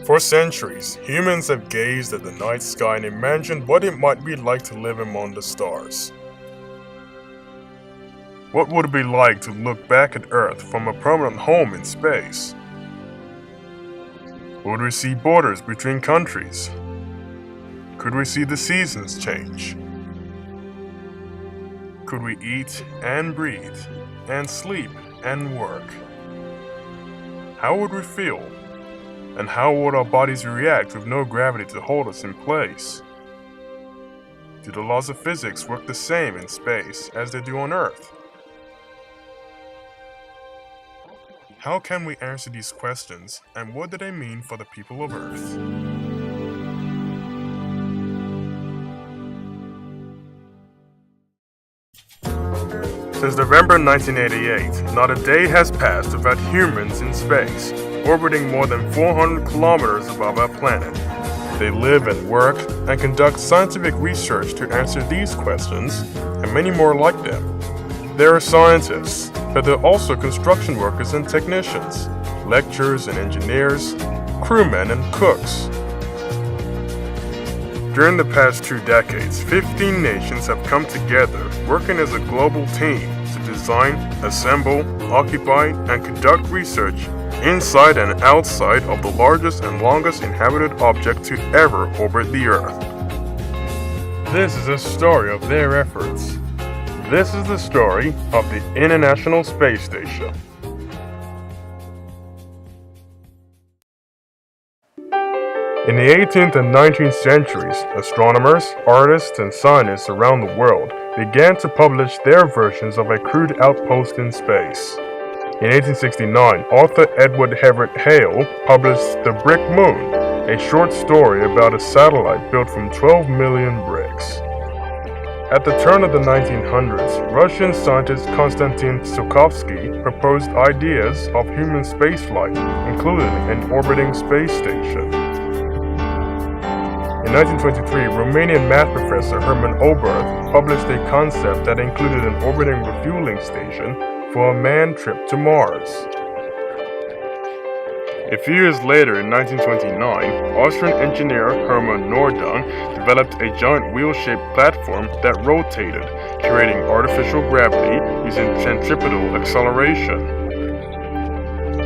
For centuries, humans have gazed at the night sky and imagined what it might be like to live among the stars. What would it be like to look back at Earth from a permanent home in space? Would we see borders between countries? Could we see the seasons change? Could we eat and breathe, and sleep and work? How would we feel? And how would our bodies react with no gravity to hold us in place? Do the laws of physics work the same in space as they do on Earth? How can we answer these questions, and what do they mean for the people of Earth? Since November 1988, not a day has passed without humans in space, orbiting more than 400 kilometers above our planet. They live and work and conduct scientific research to answer these questions, and many more like them. They are scientists, but they're also construction workers and technicians, lecturers and engineers, crewmen and cooks. During the past 2 decades, 15 nations have come together, working as a global team to design, assemble, occupy, and conduct research inside and outside of the largest and longest inhabited object to ever orbit the Earth. This is a story of their efforts. This is the story of the International Space Station. In the 18th and 19th centuries, astronomers, artists, and scientists around the world began to publish their versions of a crude outpost in space. In 1869, author Edward Everett Hale published The Brick Moon, a short story about a satellite built from 12 million bricks. At the turn of the 1900s, Russian scientist Konstantin Tsiolkovsky proposed ideas of human spaceflight, including an orbiting space station. In 1923, Romanian math professor Herman Oberth published a concept that included an orbiting refueling station for a manned trip to Mars. A few years later, in 1929, Austrian engineer Hermann Nordang developed a giant wheel-shaped platform that rotated, creating artificial gravity using centripetal acceleration.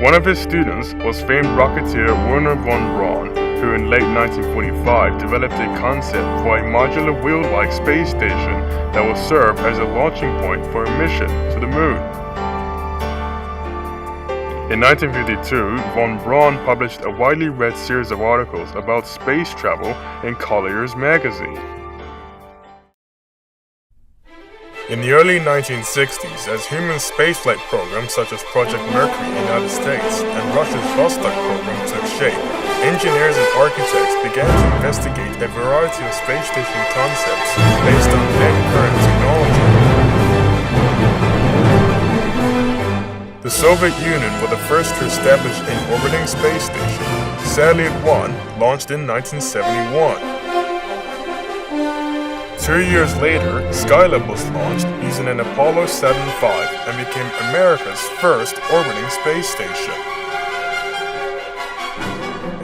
One of his students was famed rocketeer Wernher von Braun, who in late 1945 developed a concept for a modular wheel-like space station that will serve as a launching point for a mission to the moon. In 1952, von Braun published a widely read series of articles about space travel in Collier's magazine. In the early 1960s, as human spaceflight programs such as Project Mercury in the United States and Russia's Vostok program took shape, engineers and architects began to investigate a variety of space station concepts based on then current technology. The Soviet Union were the first to establish an orbiting space station, Salyut 1, launched in 1971. 2 years later, Skylab was launched using an Apollo 7 V and became America's first orbiting space station.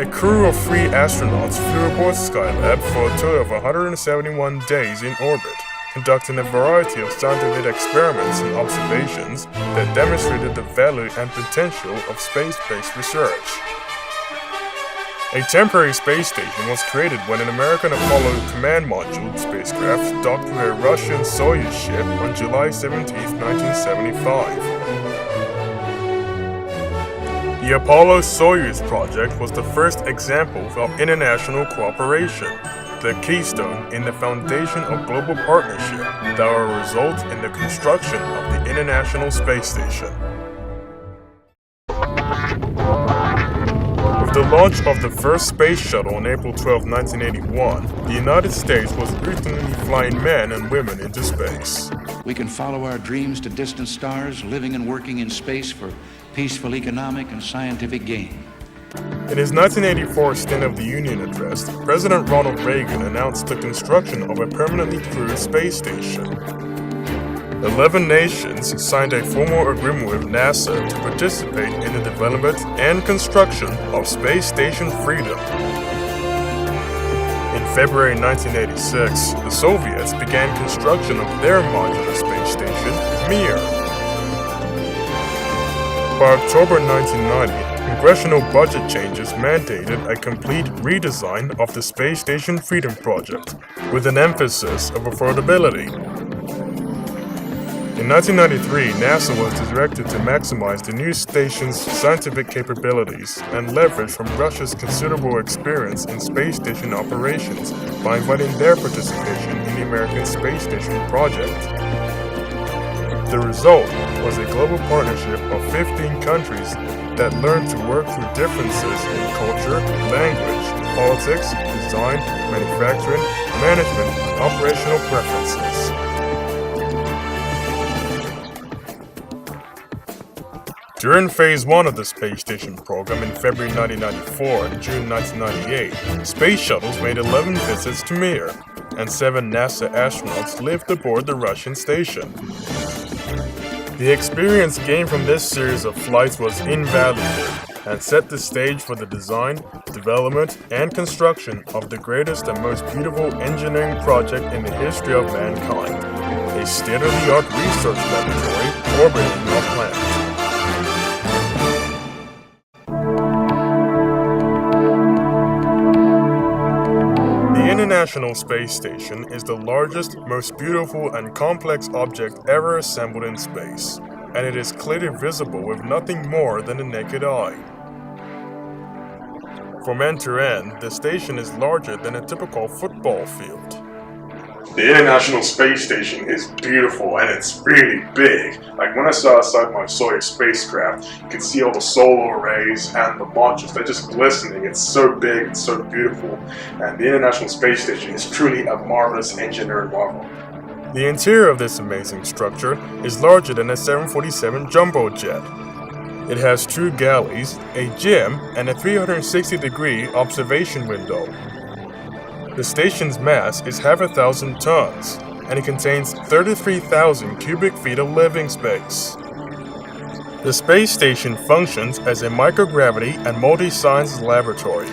A crew of 3 astronauts flew aboard Skylab for a total of 171 days in orbit, conducting a variety of scientific experiments and observations that demonstrated the value and potential of space-based research. A temporary space station was created when an American Apollo Command Module spacecraft docked with a Russian Soyuz ship on July 17, 1975. The Apollo-Soyuz project was the first example of international cooperation, the keystone in the foundation of global partnership that will result in the construction of the International Space Station. With the launch of the first space shuttle on April 12, 1981, the United States was routinely flying men and women into space. We can follow our dreams to distant stars, living and working in space for peaceful economic and scientific gain. In his 1984 State of the Union address, President Ronald Reagan announced the construction of a permanently crewed space station. 11 nations signed a formal agreement with NASA to participate in the development and construction of Space Station Freedom. In February 1986, the Soviets began construction of their modular space station, Mir. By October 1990, congressional budget changes mandated a complete redesign of the Space Station Freedom project, with an emphasis of affordability. In 1993, NASA was directed to maximize the new station's scientific capabilities and leverage from Russia's considerable experience in space station operations by inviting their participation in the American Space Station project. The result was a global partnership of 15 countries that learned to work through differences in culture, language, politics, design, manufacturing, management, and operational preferences. During Phase 1 of the Space Station program in February 1994 and June 1998, space shuttles made 11 visits to Mir, and 7 NASA astronauts lived aboard the Russian station. The experience gained from this series of flights was invaluable and set the stage for the design, development, and construction of the greatest and most beautiful engineering project in the history of mankind, a state-of-the-art research laboratory orbiting our planet. The International Space Station is the largest, most beautiful, and complex object ever assembled in space, and it is clearly visible with nothing more than the naked eye. From end to end, the station is larger than a typical football field. The International Space Station is beautiful and it's really big. Like when I saw outside my Soyuz spacecraft, you can see all the solar arrays and the modules. They're just glistening. It's so big, it's so beautiful. And the International Space Station is truly a marvelous engineering marvel. The interior of this amazing structure is larger than a 747 jumbo jet. It has 2 galleys, a gym, and a 360-degree observation window. The station's mass is 1,000 tons, and it contains 33,000 cubic feet of living space. The space station functions as a microgravity and multi-science laboratory,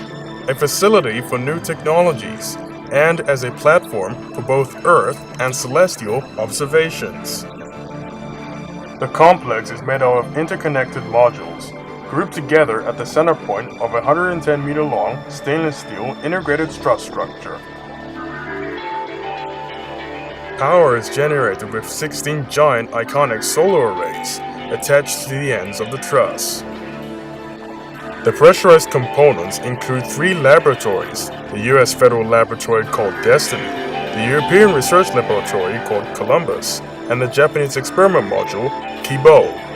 a facility for new technologies, and as a platform for both Earth and celestial observations. The complex is made out of interconnected modules, grouped together at the center point of a 110-meter-long stainless steel integrated strut structure. Power is generated with 16 giant iconic solar arrays attached to the ends of the truss. The pressurized components include 3 laboratories, the US Federal Laboratory called Destiny, the European Research Laboratory called Columbus, and the Japanese experiment module, Kibo.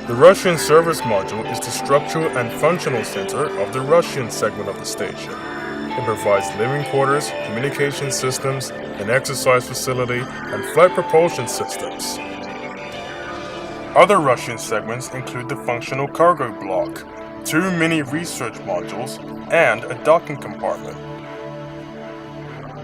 The Russian service module is the structural and functional center of the Russian segment of the station. It provides living quarters, communication systems, an exercise facility, and flight propulsion systems. Other Russian segments include the functional cargo block, 2 mini research modules, and a docking compartment.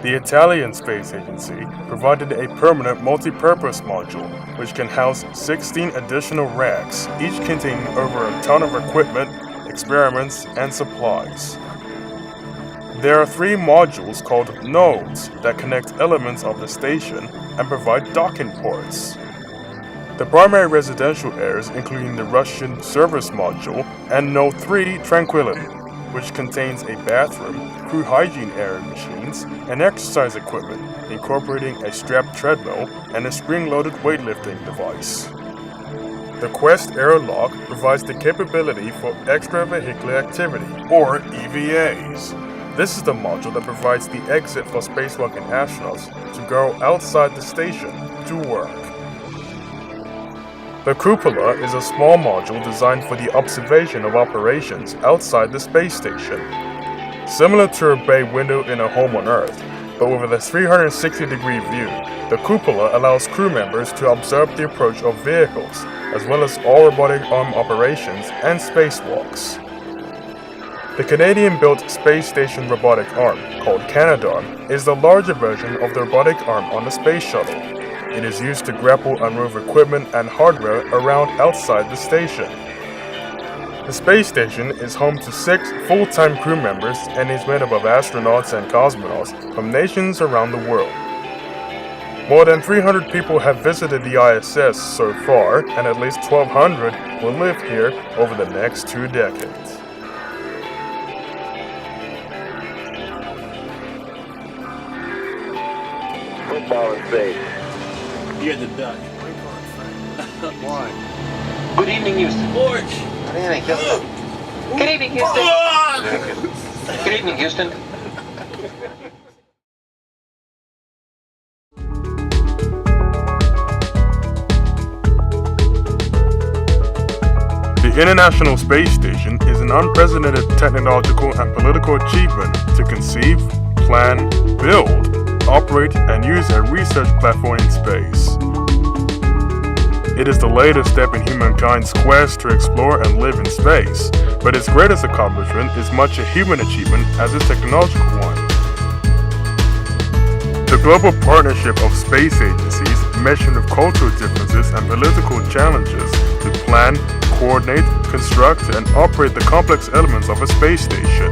The Italian Space Agency provided a permanent multi-purpose module, which can house 16 additional racks, each containing over a ton of equipment, experiments, and supplies. There are 3 modules called nodes that connect elements of the station and provide docking ports. The primary residential areas including the Russian service module and Node 3 Tranquility, which contains a bathroom, crew hygiene area machines, and exercise equipment, incorporating a strapped treadmill and a spring-loaded weightlifting device. The Quest airlock provides the capability for extravehicular activity, or EVAs. This is the module that provides the exit for spacewalking astronauts to go outside the station to work. The cupola is a small module designed for the observation of operations outside the space station. Similar to a bay window in a home on Earth, but with a 360-degree view, the cupola allows crew members to observe the approach of vehicles, as well as all robotic arm operations and spacewalks. The Canadian-built space station robotic arm, called Canadarm, is the larger version of the robotic arm on the space shuttle. It is used to grapple and move equipment and hardware around outside the station. The space station is home to 6 full-time crew members and is made up of astronauts and cosmonauts from nations around the world. More than 300 people have visited the ISS so far, and at least 1,200 will live here over the next 2 decades. Football in space. You're the duck. One. Good evening, Houston. George! Good evening, Houston. Good evening, Houston. Good evening, Houston. The International Space Station is an unprecedented technological and political achievement to conceive, plan, build, operate, and use a research platform in space. It is the latest step in humankind's quest to explore and live in space, but its greatest accomplishment is much a human achievement as a technological one. The global partnership of space agencies, meshed with cultural differences and political challenges, to plan, coordinate, construct, and operate the complex elements of a space station.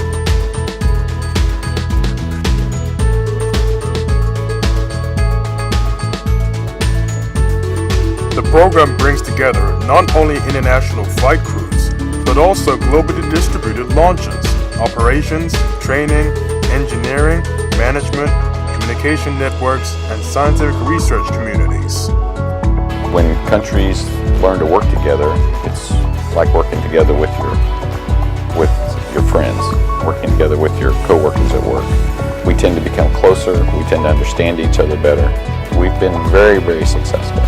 The program brings together not only international flight crews, but also globally distributed launches, operations, training, engineering, management, communication networks, and scientific research communities. When countries learn to work together, it's like working together with your friends, working together with your co-workers at work. We tend to become closer, we tend to understand each other better. We've been very, very successful.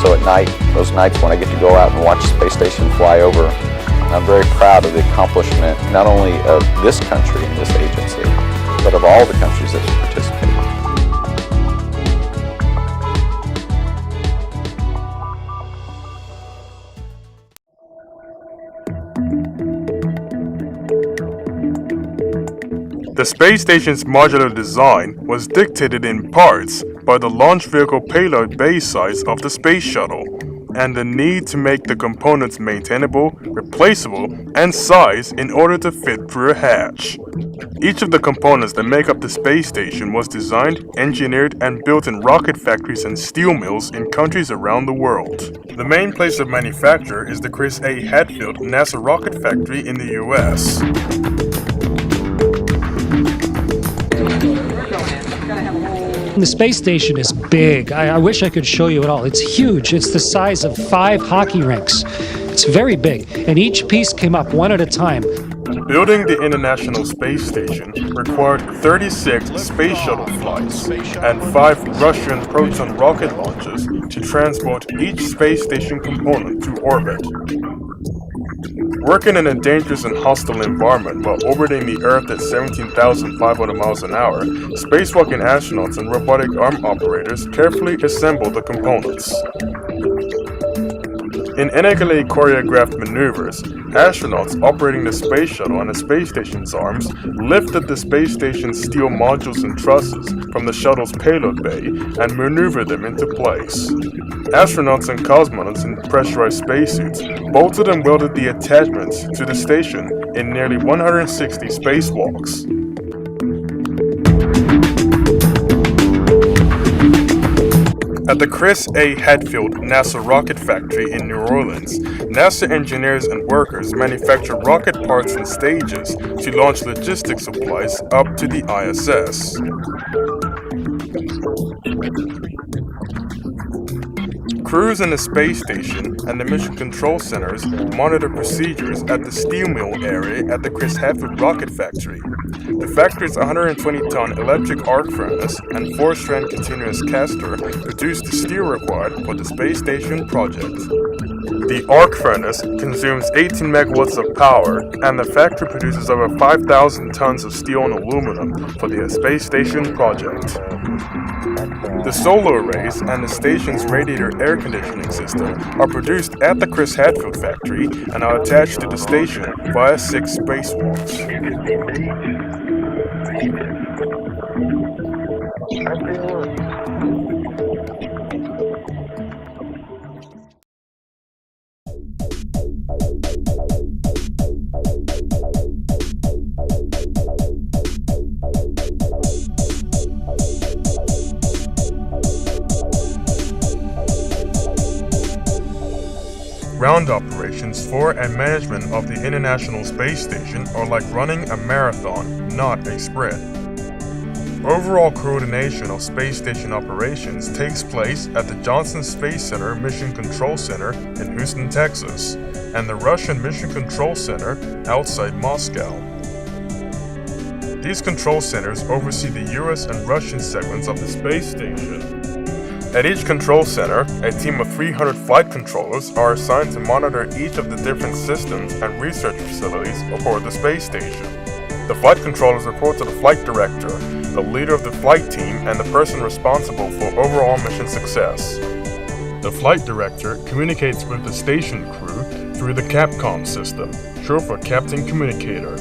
So at night, those nights when I get to go out and watch the space station fly over, I'm very proud of the accomplishment not only of this country and this agency, but of all the countries that participate. The space station's modular design was dictated in parts by the launch vehicle payload bay size of the space shuttle, and the need to make the components maintainable, replaceable, and size in order to fit through a hatch. Each of the components that make up the space station was designed, engineered, and built in rocket factories and steel mills in countries around the world. The main place of manufacture is the Chris A. Hadfield NASA rocket factory in the US. The space station is big. I wish I could show you it all. It's huge. It's the size of 5 hockey rinks. It's very big, and each piece came up one at a time. Building the International Space Station required 36 space shuttle flights and 5 Russian Proton rocket launches to transport each space station component to orbit. Working in a dangerous and hostile environment while orbiting the Earth at 17,500 miles an hour, spacewalking astronauts and robotic arm operators carefully assemble the components. In intricately choreographed maneuvers, astronauts operating the space shuttle and the space station's arms lifted the space station's steel modules and trusses from the shuttle's payload bay and maneuvered them into place. Astronauts and cosmonauts in pressurized spacesuits bolted and welded the attachments to the station in nearly 160 spacewalks. At the Chris A. Hadfield NASA rocket factory in New Orleans, NASA engineers and workers manufacture rocket parts and stages to launch logistics supplies up to the ISS. Crews in the space station and the mission control centers monitor procedures at the steel mill area at the Chris Hadfield rocket factory. The factory's 120-ton electric arc furnace and 4-strand continuous caster produce the steel required for the space station project. The arc furnace consumes 18 megawatts of power, and the factory produces over 5,000 tons of steel and aluminum for the space station project. The solar arrays and the station's radiator air conditioning system are produced at the Chris Hadfield factory and are attached to the station via 6 spacewalks. Ground operations for and management of the International Space Station are like running a marathon, not a sprint. Overall coordination of space station operations takes place at the Johnson Space Center Mission Control Center in Houston, Texas, and the Russian Mission Control Center outside Moscow. These control centers oversee the US and Russian segments of the space station. At each control center, a team of 300 flight controllers are assigned to monitor each of the different systems and research facilities aboard the space station. The flight controllers report to the flight director, the leader of the flight team, and the person responsible for overall mission success. The flight director communicates with the station crew through the Capcom system, short for Captain Communicator.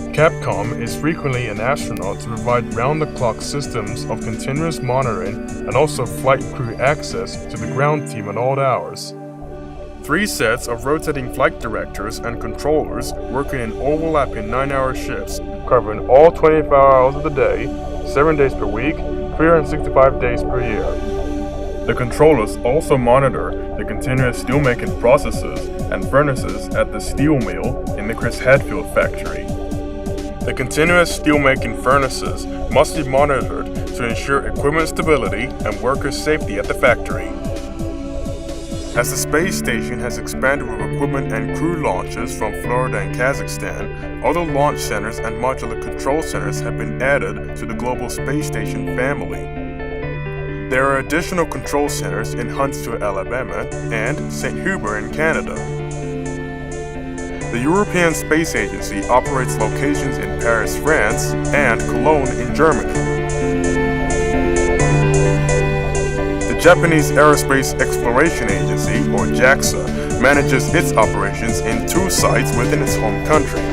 Capcom is frequently an astronaut to provide round-the-clock systems of continuous monitoring and also flight crew access to the ground team at all hours. 3 sets of rotating flight directors and controllers working in overlapping 9-hour shifts, covering all 24 hours of the day, 7 days per week, 365 days per year. The controllers also monitor the continuous steelmaking processes and furnaces at the steel mill in the Chris Hadfield factory. The continuous steelmaking furnaces must be monitored to ensure equipment stability and worker safety at the factory. As the space station has expanded with equipment and crew launches from Florida and Kazakhstan, other launch centers and modular control centers have been added to the global space station family. There are additional control centers in Huntsville, Alabama, and St. Hubert in Canada. The European Space Agency operates locations in Paris, France, and Cologne in Germany. The Japanese Aerospace Exploration Agency, or JAXA, manages its operations in 2 sites within its home country.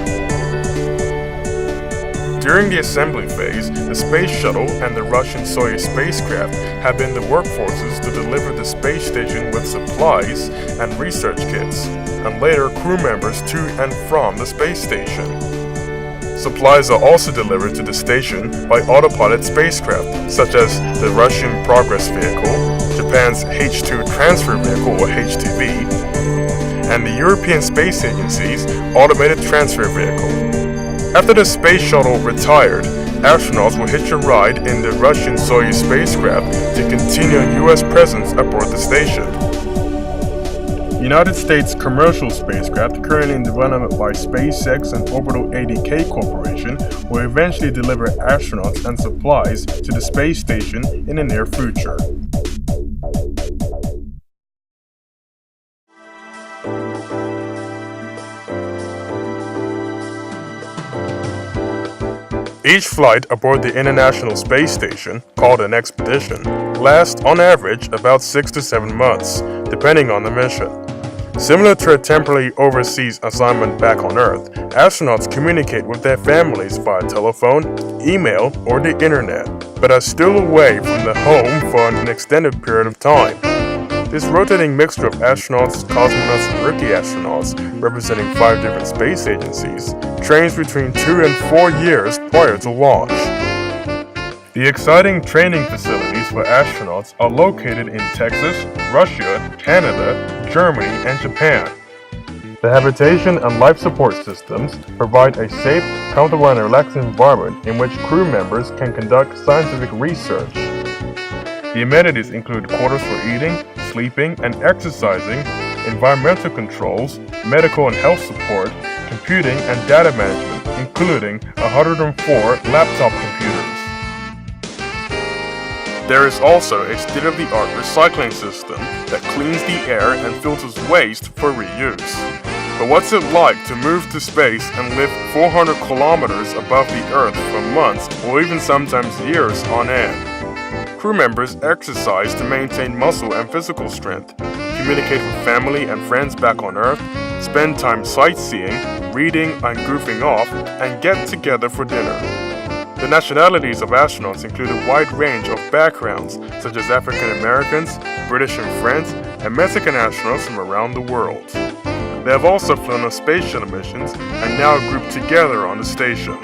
During the assembly phase, the Space Shuttle and the Russian Soyuz spacecraft have been the workforces to deliver the space station with supplies and research kits, and later crew members to and from the space station. Supplies are also delivered to the station by autopilot spacecraft, such as the Russian Progress Vehicle, Japan's H-2 Transfer Vehicle or HTV, and the European Space Agency's Automated Transfer Vehicle. After the space shuttle retired, astronauts will hitch a ride in the Russian Soyuz spacecraft to continue U.S. presence aboard the station. United States commercial spacecraft currently in development by SpaceX and Orbital ADK Corporation will eventually deliver astronauts and supplies to the space station in the near future. Each flight aboard the International Space Station, called an expedition, lasts on average about 6 to 7 months, depending on the mission. Similar to a temporary overseas assignment back on Earth, astronauts communicate with their families via telephone, email, or the internet, but are still away from the home for an extended period of time. This rotating mixture of astronauts, cosmonauts, and rookie astronauts, representing 5 different space agencies, trains between 2 and 4 years prior to launch. The exciting training facilities for astronauts are located in Texas, Russia, Canada, Germany, and Japan. The habitation and life support systems provide a safe, comfortable, and relaxing environment in which crew members can conduct scientific research. The amenities include quarters for eating, sleeping, and exercising, environmental controls, medical and health support, computing and data management, including 104 laptop computers. There is also a state-of-the-art recycling system that cleans the air and filters waste for reuse. But what's it like to move to space and live 400 kilometers above the Earth for months or even sometimes years on end? crew members exercise to maintain muscle and physical strength, communicate with family and friends back on Earth, spend time sightseeing, reading and goofing off, and get together for dinner. The nationalities of astronauts include a wide range of backgrounds, such as African Americans, British and French, and Mexican astronauts from around the world. They have also flown on space shuttle missions and now group together on the station.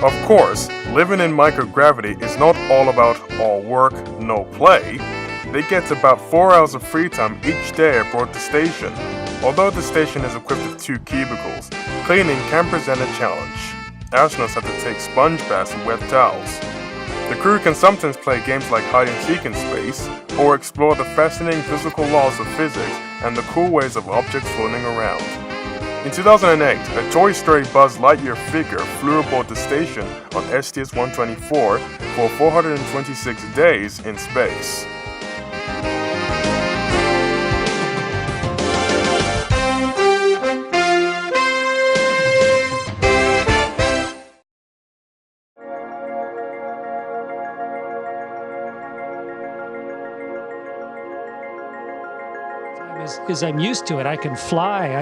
Of course, living in microgravity is not all about all work, no play. They get about 4 hours of free time each day aboard the station. Although the station is equipped with 2 cubicles, cleaning can present a challenge. Astronauts have to take sponge baths with wet towels. The crew can sometimes play games like hide and seek in space, or explore the fascinating physical laws of physics and the cool ways of objects floating around. In 2008, a Toy Story Buzz Lightyear figure flew aboard the station on STS-124 for 426 days in space. Is I'm used to it. I can fly.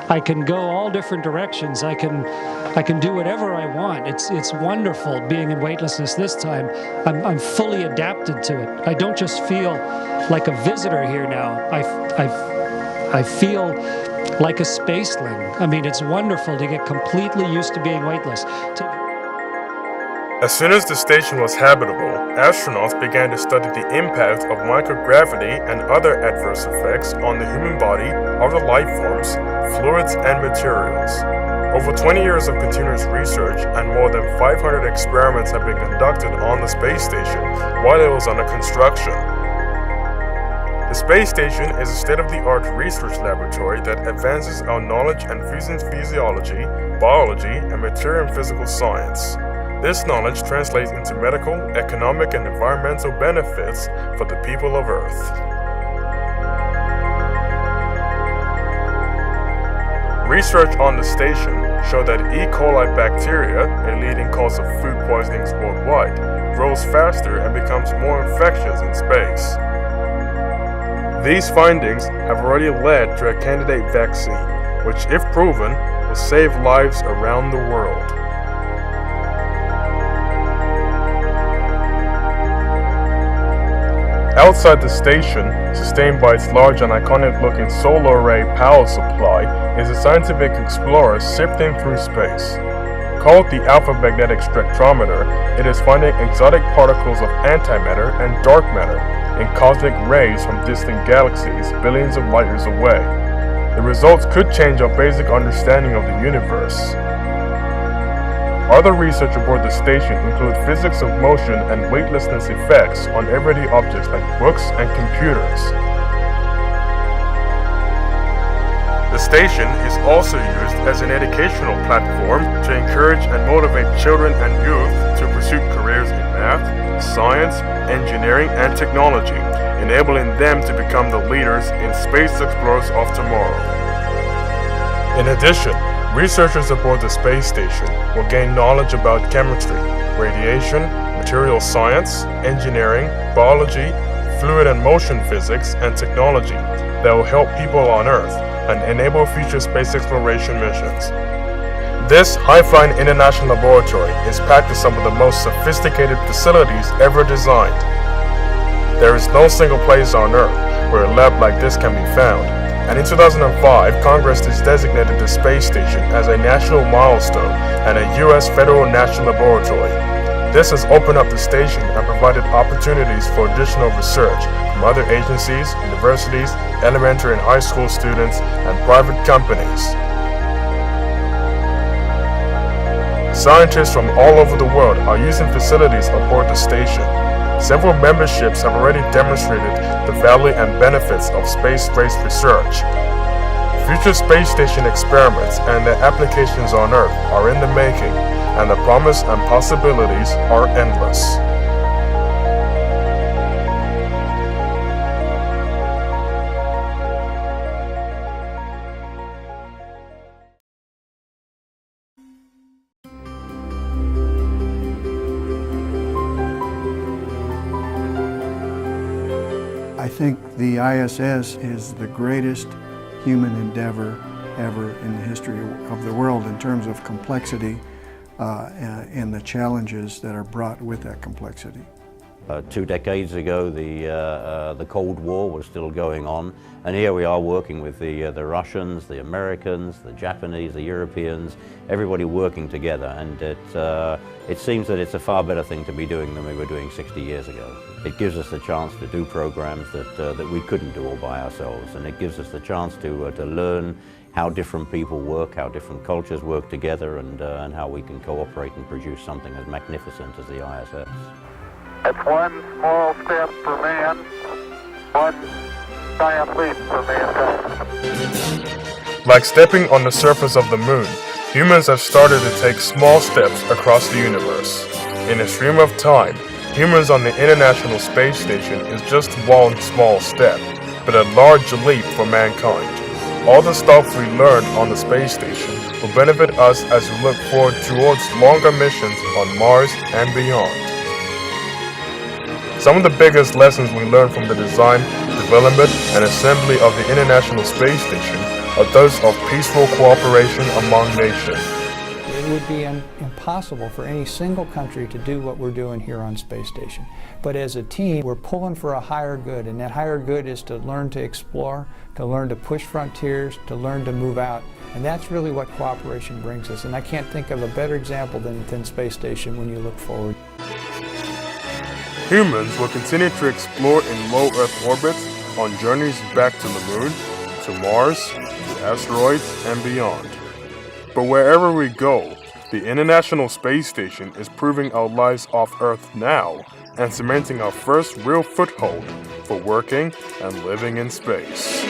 I can go all different directions. I can do whatever I want. It's wonderful being in weightlessness this time. I'm fully adapted to it. I don't just feel like a visitor here now. I feel like a spaceling. I mean, it's wonderful to get completely used to being weightless. As soon as the station was habitable, astronauts began to study the impact of microgravity and other adverse effects on the human body, other life forms, fluids, and materials. Over 20 years of continuous research and more than 500 experiments have been conducted on the space station while it was under construction. The space station is a state-of-the-art research laboratory that advances our knowledge and fuses physiology, biology, and material and physical science. This knowledge translates into medical, economic, and environmental benefits for the people of Earth. Research on the station showed that E. coli bacteria, a leading cause of food poisonings worldwide, grows faster and becomes more infectious in space. These findings have already led to a candidate vaccine, which, if proven, will save lives around the world. Outside the station, sustained by its large and iconic-looking solar array power supply, is a scientific explorer sifting through space. Called the Alpha Magnetic Spectrometer, it is finding exotic particles of antimatter and dark matter in cosmic rays from distant galaxies billions of light years away. The results could change our basic understanding of the universe. Other research aboard the station include physics of motion and weightlessness effects on everyday objects like books and computers. The station is also used as an educational platform to encourage and motivate children and youth to pursue careers in math, science, engineering, and technology, enabling them to become the leaders in space explorers of tomorrow. In addition, researchers aboard the space station will gain knowledge about chemistry, radiation, material science, engineering, biology, fluid and motion physics, and technology that will help people on Earth and enable future space exploration missions. This high-flying international laboratory is packed with some of the most sophisticated facilities ever designed. There is no single place on Earth where a lab like this can be found, and in 2005, Congress has designated the space station as a national milestone and a U.S. federal national laboratory. This has opened up the station and provided opportunities for additional research from other agencies, universities, elementary and high school students, and private companies. Scientists from all over the world are using facilities aboard the station. Several memberships have already demonstrated the value and benefits of space-based research. Future space station experiments and their applications on Earth are in the making, and the promise and possibilities are endless. think the ISS is the greatest human endeavor ever in the history of the world in terms of complexity and the challenges that are brought with that complexity. 2 decades ago, the Cold War was still going on, and here we are working with the Russians, the Americans, the Japanese, the Europeans, everybody working together, and it seems that it's a far better thing to be doing than we were doing 60 years ago. It gives us the chance to do programs that we couldn't do all by ourselves, and it gives us the chance to learn how different people work, how different cultures work together, and how we can cooperate and produce something as magnificent as the ISS. It's one small step for man, one giant leap for mankind. Like stepping on the surface of the moon, humans have started to take small steps across the universe. In a stream of time, humans on the International Space Station is just one small step, but a large leap for mankind. All the stuff we learned on the space station will benefit us as we look forward towards longer missions on Mars and beyond. Some of the biggest lessons we learned from the design, development, and assembly of the International Space Station are those of peaceful cooperation among nations. It would be impossible for any single country to do what we're doing here on Space Station. But as a team, we're pulling for a higher good, and that higher good is to learn to explore, to learn to push frontiers, to learn to move out. And that's really what cooperation brings us. And I can't think of a better example than Space Station when you look forward. Humans will continue to explore in low Earth orbits on journeys back to the moon, to Mars, to asteroids, and beyond. But wherever we go, the International Space Station is proving our lives off Earth now and cementing our first real foothold for working and living in space.